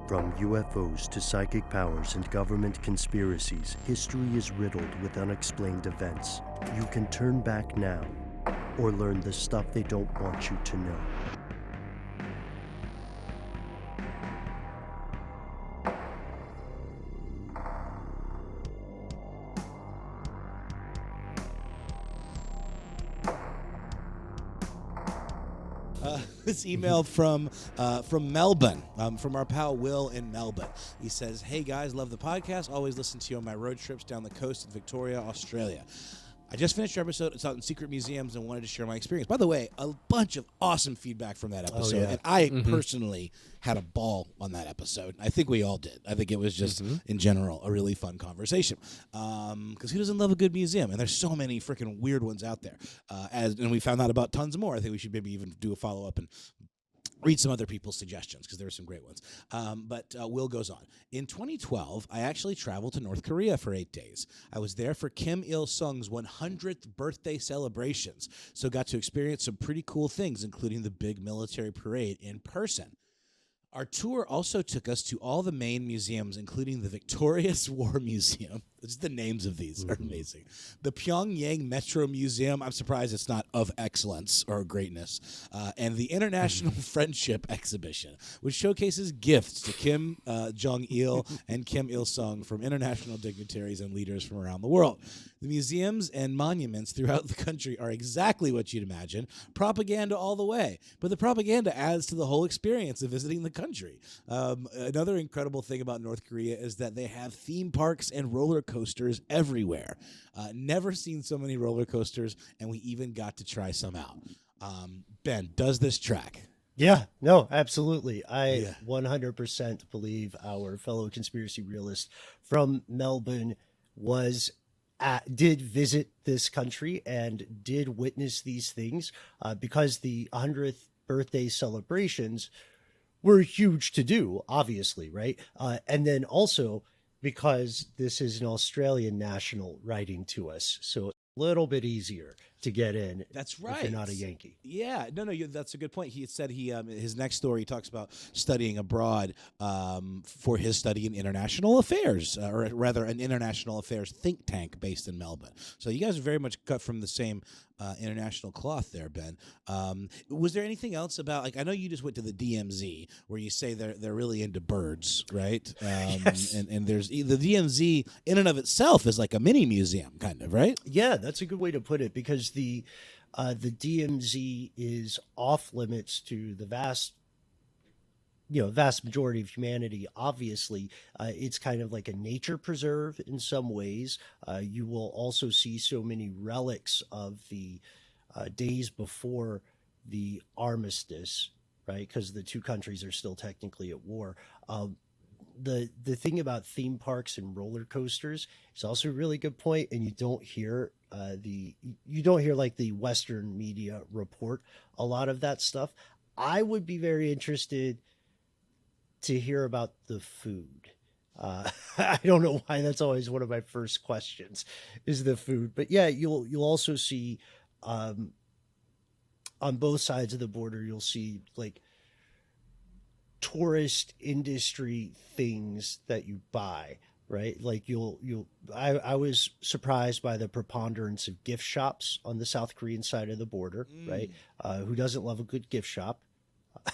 From UFOs to psychic powers and government conspiracies, history is riddled with unexplained events. You can turn back now or learn the stuff they don't want you to know. This email from Melbourne, from our pal Will in Melbourne. He says, "Hey guys, love the podcast. Always listen to you on my road trips down the coast in Victoria, Australia. I just finished your episode. It's out in secret museums and wanted to share my experience." By the way, a bunch of awesome feedback from that episode. And I personally had a ball on that episode. I think we all did. I think it was just, in general, a really fun conversation. Because who doesn't love a good museum? And there's so many freaking weird ones out there. And we found out about tons more. I think we should maybe even do a follow-up and read some other people's suggestions, because there were some great ones. But Will goes on. In 2012, I actually traveled to North Korea for 8 days. I was there for Kim Il-sung's 100th birthday celebrations, so got to experience some pretty cool things, including the big military parade in person. Our tour also took us to all the main museums, including the Victorious War Museum. Just the names of these are amazing. The Pyongyang Metro Museum. I'm surprised it's not of excellence or greatness. And the International Friendship Exhibition, which showcases gifts to Kim Jong-il and Kim Il-sung from international dignitaries and leaders from around the world. The museums and monuments throughout the country are exactly what you'd imagine. Propaganda all the way. But the propaganda adds to the whole experience of visiting the country. Another incredible thing about North Korea is that they have theme parks and roller coasters everywhere. Never seen so many roller coasters, and we even got to try some out. Ben, does this track? Yeah, no, absolutely. I 100% believe our fellow conspiracy realist from Melbourne did visit this country and did witness these things, because the 100th birthday celebrations were huge to do, obviously, right? And then also because this is an Australian national writing to us, so a little bit easier to get in. That's right. If you're not a Yankee. Yeah, no, that's a good point. He said his next story he talks about studying abroad for his study in international affairs, or rather an international affairs think tank based in Melbourne. So you guys are very much cut from the same international cloth there, Ben. Was there anything else about, like, I know you just went to the DMZ where you say they're really into birds, right? Yes. And there's the DMZ in and of itself is like a mini museum, kind of, right? Yeah, that's a good way to put it, because the DMZ is off limits to the vast majority of humanity. Obviously, it's kind of like a nature preserve in some ways. You will also see so many relics of the days before the armistice, right? Because the two countries are still technically at war. The thing about theme parks and roller coasters is also a really good point, and you don't hear like the Western media report a lot of that stuff. I would be very interested to hear about the food. I don't know why that's always one of my first questions, is the food. But yeah, you'll also see on both sides of the border, you'll see like tourist industry things that you buy, right? Like I was surprised by the preponderance of gift shops on the South Korean side of the border, right? Who doesn't love a good gift shop?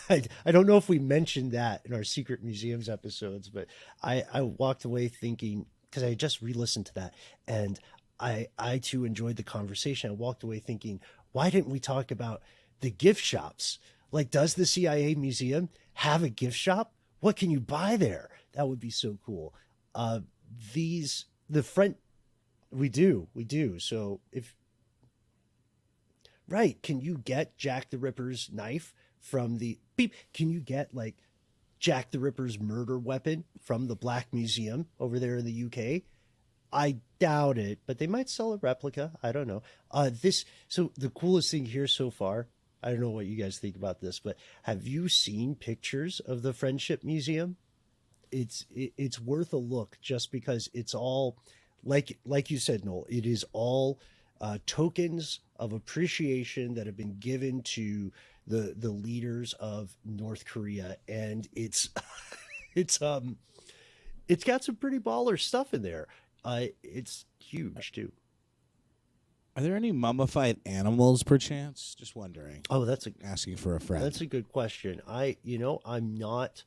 I don't know if we mentioned that in our secret museums episodes, but I walked away thinking, because I just re-listened to that, and I too enjoyed the conversation. I walked away thinking, why didn't we talk about the gift shops? Like, does the CIA museum have a gift shop? What can you buy there? That would be so cool. We do. So can you get Jack the Ripper's knife from can you get like Jack the Ripper's murder weapon from the Black Museum over there in the UK? I doubt it, but they might sell a replica. I don't know. So the coolest thing here so far, I don't know what you guys think about this, but have you seen pictures of the Friendship Museum? It's worth a look, just because it's all like you said, Noel. It is all tokens of appreciation that have been given to the leaders of North Korea, and it's It's got some pretty baller stuff in there. It's huge too. Are there any mummified animals, perchance? Just wondering. Oh, Asking for a friend. that's a good question. I'm not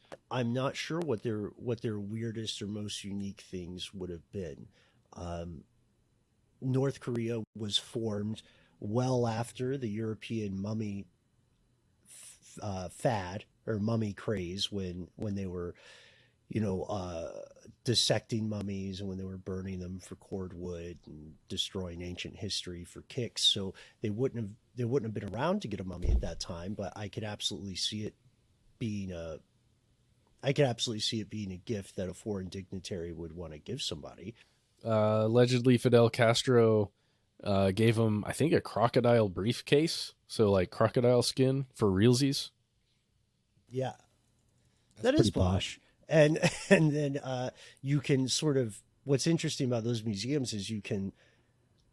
sure what their weirdest or most unique things would have been. North Korea was formed well after the European mummy fad or mummy craze when they were dissecting mummies and when they were burning them for cordwood and destroying ancient history for kicks. So they wouldn't have been around to get a mummy at that time, but I could absolutely see it being a gift that a foreign dignitary would want to give somebody. Allegedly, Fidel Castro gave him, I think, a crocodile briefcase, so like crocodile skin for realsies. Yeah, That's that is pretty posh. And then you can sort of, what's interesting about those museums is you can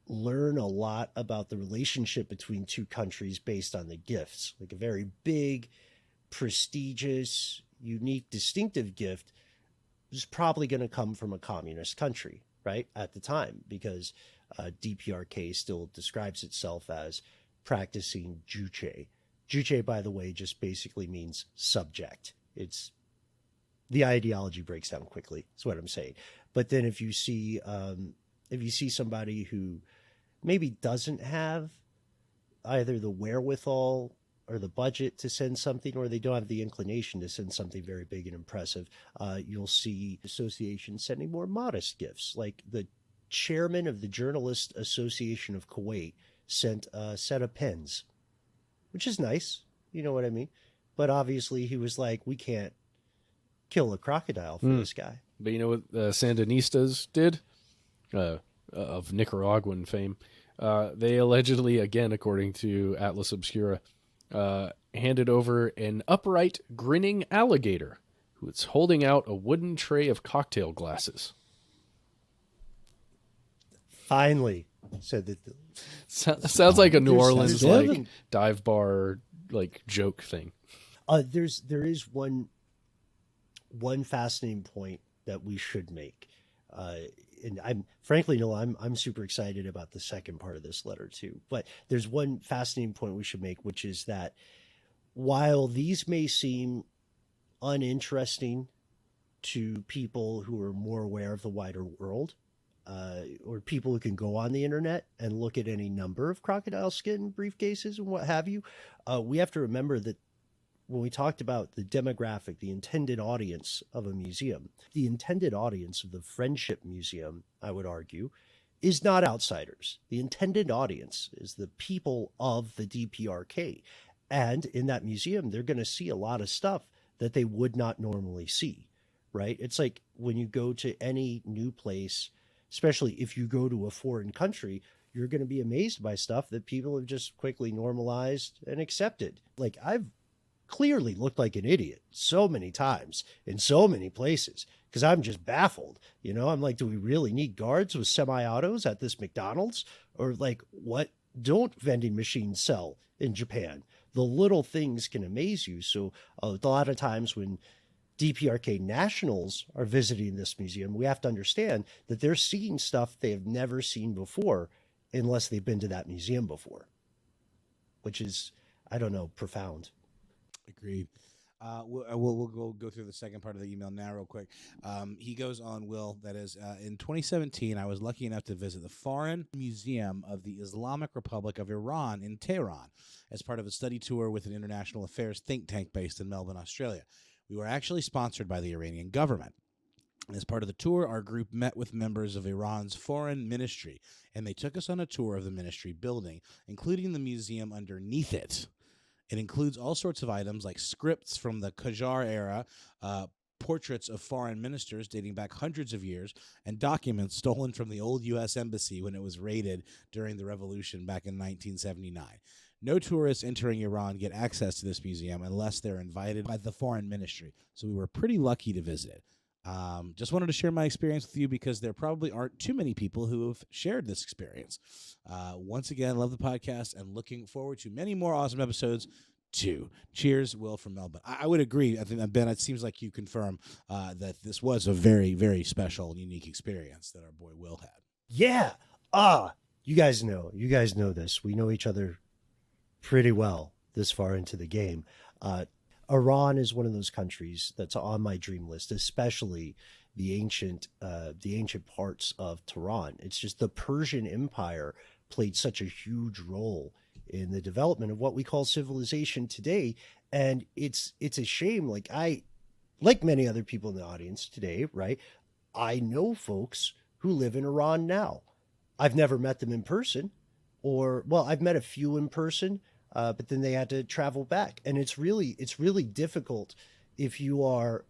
learn a lot about the relationship between two countries based on the gifts. Like a very big, prestigious, unique, distinctive gift is probably going to come from a communist country, right, at the time, because DPRK still describes itself as practicing juche. Juche, by the way, just basically means subject. It's the ideology breaks down quickly. That's what I'm saying. But then if you see somebody who maybe doesn't have either the wherewithal or the budget to send something, or they don't have the inclination to send something very big and impressive, you'll see associations sending more modest gifts. Like the chairman of the Journalist Association of Kuwait sent a set of pens, which is nice. You know what I mean? But obviously he was like, we can't kill a crocodile for this guy. But you know what the Sandinistas did? Of Nicaraguan fame. They allegedly, again, according to Atlas Obscura, handed over an upright, grinning alligator who was holding out a wooden tray of cocktail glasses. Finally, said that. Sounds like a New Orleans there's like dive bar like joke thing. There is one fascinating point that we should make, and I'm frankly, Noel, I'm super excited about the second part of this letter too. But there's one fascinating point we should make, which is that while these may seem uninteresting to people who are more aware of the wider world, or people who can go on the internet and look at any number of crocodile skin briefcases and what have you, we have to remember that when we talked about the demographic, the intended audience of a museum, the intended audience of the Friendship Museum, I would argue, is not outsiders. The intended audience is the people of the DPRK. And in that museum, they're going to see a lot of stuff that they would not normally see, right? It's like when you go to any new place, especially if you go to a foreign country, you're going to be amazed by stuff that people have just quickly normalized and accepted. Like I've clearly looked like an idiot so many times in so many places because I'm just baffled. I'm like, do we really need guards with semi-autos at this McDonald's? Or like, what don't vending machines sell in Japan? The little things can amaze you. So a lot of times when DPRK nationals are visiting this museum, we have to understand that they're seeing stuff they have never seen before unless they've been to that museum before, which is, I don't know, profound. Agreed. We'll go through the second part of the email now real quick. He goes on, Will, that is, in 2017, I was lucky enough to visit the Foreign Museum of the Islamic Republic of Iran in Tehran as part of a study tour with an international affairs think tank based in Melbourne, Australia. We were actually sponsored by the Iranian government. As part of the tour, our group met with members of Iran's foreign ministry, and they took us on a tour of the ministry building, including the museum underneath it. It includes all sorts of items like scripts from the Qajar era, portraits of foreign ministers dating back hundreds of years, and documents stolen from the old U.S. Embassy when it was raided during the revolution back in 1979. No tourists entering Iran get access to this museum unless they're invited by the foreign ministry, so we were pretty lucky to visit it. Just wanted to share my experience with you because there probably aren't too many people who have shared this experience. Once again, love the podcast and looking forward to many more awesome episodes. to. Cheers, Will from Melbourne. I would agree. I think, Ben, it seems like you confirm that this was a very, very special, unique experience that our boy Will had. Yeah. You guys know this. We know each other pretty well this far into the game. Iran is one of those countries that's on my dream list, especially the ancient parts of Tehran. It's just the Persian Empire played such a huge role in the development of what we call civilization today. And it's a shame. Like many other people in the audience today, right? I know folks who live in Iran now. I've never met them in person, I've met a few in person, but then they had to travel back. And it's really difficult if you are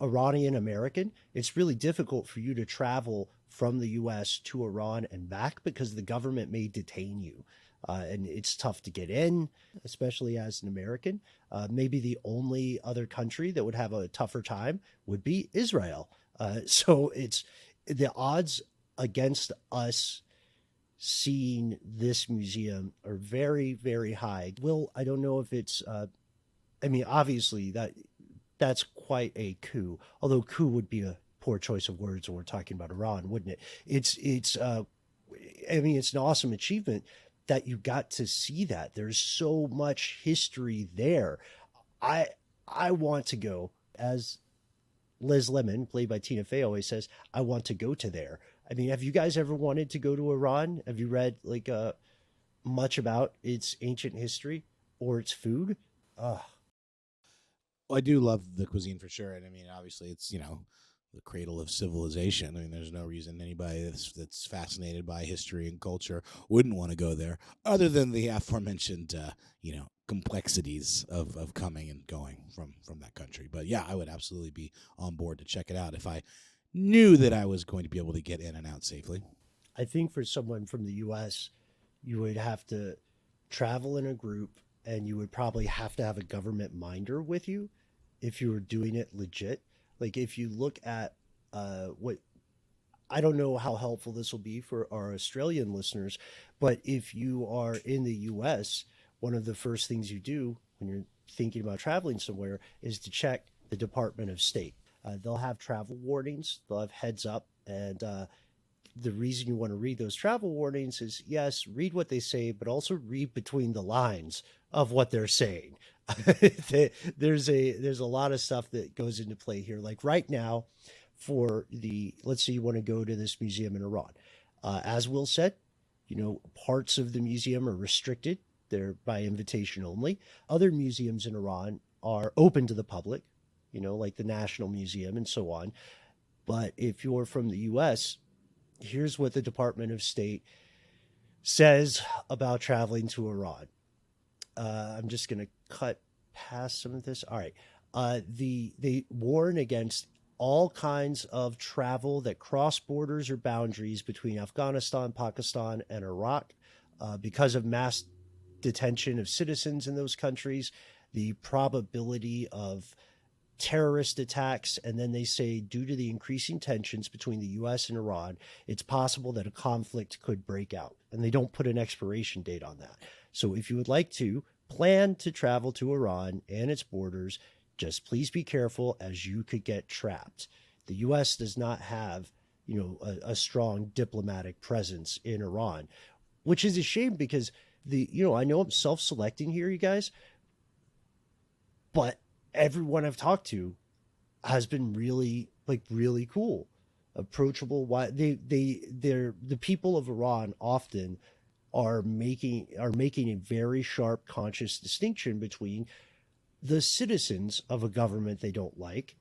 Iranian American. It's really difficult for you to travel from the U.S. to Iran and back because the government may detain you. And it's tough to get in, especially as an American. Maybe the only other country that would have a tougher time would be Israel. So it's the odds against us seeing this museum are very, very high. Will, I don't know if it's, obviously that's quite a coup, although coup would be a poor choice of words when we're talking about Iran, wouldn't it? It's an awesome achievement that you got to see that. There's so much history there. I want to go, as Liz Lemon, played by Tina Fey, always says, I want to go to there. I mean, have you guys ever wanted to go to Iran? Have you read much about its ancient history or its food? Well, I do love the cuisine for sure. And I mean, obviously it's, the cradle of civilization. I mean, there's no reason anybody that's fascinated by history and culture wouldn't want to go there, other than the aforementioned, complexities of coming and going from that country. But yeah, I would absolutely be on board to check it out if I knew that I was going to be able to get in and out safely. I think for someone from the U.S., you would have to travel in a group, and you would probably have to have a government minder with you if you were doing it legit. Like if you look at what, I don't know how helpful this will be for our Australian listeners, but if you are in the U.S., one of the first things you do when you're thinking about traveling somewhere is to check the Department of State. They'll have travel warnings, they'll have heads up, and the reason you want to read those travel warnings is, yes, read what they say, but also read between the lines of what they're saying. There's a lot of stuff that goes into play here. Like right now, let's say you want to go to this museum in Iran. As Will said, parts of the museum are restricted. They're by invitation only. Other museums in Iran are open to the public, like the National Museum and so on. But if you're from the U.S., here's what the Department of State says about traveling to Iran. I'm just going to cut past some of this. All right. They warn against all kinds of travel that cross borders or boundaries between Afghanistan, Pakistan, and Iraq because of mass detention of citizens in those countries, the probability of terrorist attacks, and then they say due to the increasing tensions between the U.S. and Iran, it's possible that a conflict could break out, and they don't put an expiration date on that. So if you would like to plan to travel to Iran and its borders, just please be careful, as you could get trapped. The U.S. does not have, a strong diplomatic presence in Iran, which is a shame because I know I'm self-selecting here, you guys, but everyone I've talked to has been really cool, approachable. Why they're the people of Iran often are making a very sharp, conscious distinction between the citizens of a government they don't like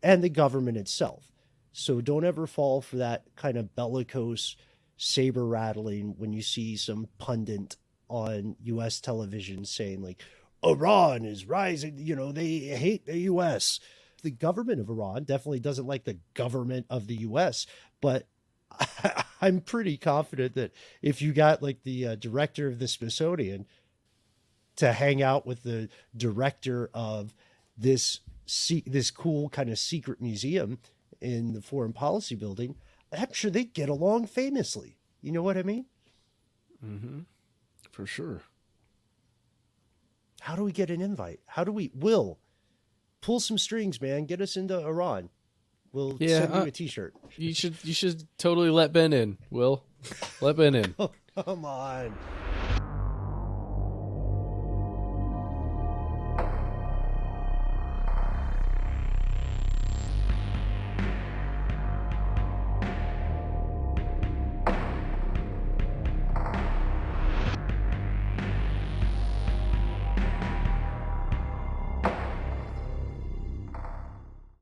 and the government itself. So don't ever fall for that kind of bellicose saber rattling when you see some pundit on U.S. television saying like, Iran is rising, they hate the U.S. The government of Iran definitely doesn't like the government of the U.S., but I'm pretty confident that if you got like the director of the Smithsonian to hang out with the director of this cool kind of secret museum in the Foreign Policy Building, I'm sure they'd get along famously. You know what I mean? Mm-hmm. For sure. How do we get an invite? How do we, Will, pull some strings, man. Get us into Iran. We'll send you a t-shirt. You should totally let Ben in, Will. Let Ben in. Oh, come on.